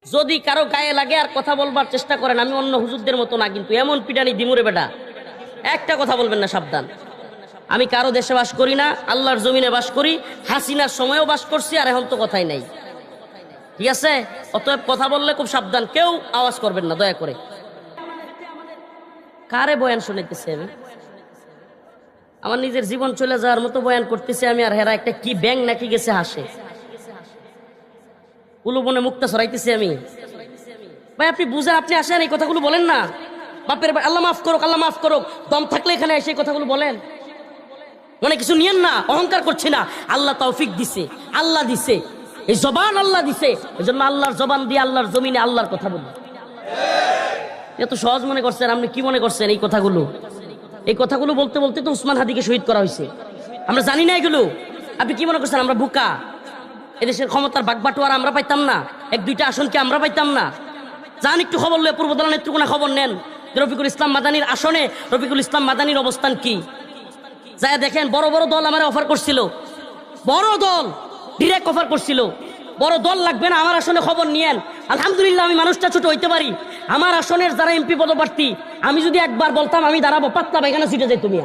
যদি কারো গায়ে লাগে আর কথা বলবার চেষ্টা করেন, আমি অন্য হুজুরদের মতো না, কিন্তু এমন পিটানি দিমুরে বেটা, একটা কথা বলবেন না, সাবধান। আমি কারো দেশে বাস করি না, আল্লাহর জমিনে বাস করি, হাসিনার সময়ও বাস করছি, আর এখন তো কথাই নাই, ঠিক আছে? অতএব কথা বললে খুব সাবধান, কেউ আওয়াজ করবেন না দয়া করে। কারে বয়ান শুনাইতেছে আমি? আমার নিজের জীবন চলে যাওয়ার মতো বয়ান করতেছে আমি, আর হেরা একটা কি ব্যাং নাকি গেছে হাসে, উলুবনে মুক্তা সরাইতেছি আমি। ভাই আপনি বুঝেন, আপনি আসেন, এই কথাগুলো বলেন না। বাপের ভাই, আল্লাহ মাফ করুক, আল্লাহ মাফ করুক, দম থাকলে এখানে এসে এই কথাগুলো বলেন। মনে কিছু নিয়েন না, অহংকার করছি না, আল্লাহ তৌফিক দিছে, আল্লাহ দিছে, এই জবান আল্লাহ দিছে, এই জন্য আল্লাহর জবান দিয়ে আল্লাহর জমিনে আল্লাহর কথা বলি। এত সহজ মনে করছেন? আপনি কি মনে করছেন এই কথাগুলো? এই কথাগুলো বলতে বলতে তো উসমান হাদিকে শহীদ করা হয়েছে, আমরা জানি না এগুলো? আপনি কি মনে করছেন আমরা বোকা? এদেশের ক্ষমতার বাগবাটোয়ারা আমরা পাইতাম না? এক দুইটা আসন কি আমরা পাইতাম না? যান একটু খবর লয়ে পূর্বদল নেত্রকোনা খবর নেন, রফিকুল ইসলাম মাদানির আসনে রফিকুল ইসলাম মাদানির অবস্থান কি, যায় দেখেন। বড় বড় দল আমার অফার করছিল, বড় দল ডিরেক্ট অফার করছিল, বড় দল লাগবে না, আমার আসনে খবর নিয়েন। আলহামদুলিল্লাহ, আমি মানুষটা ছোট হইতে পারি, আমার আসনের যারা এমপি পদপ্রার্থী, আমি যদি একবার বলতাম আমি দাঁড়াবো, পাতলা পায়খানা সিটে যাই তুমি।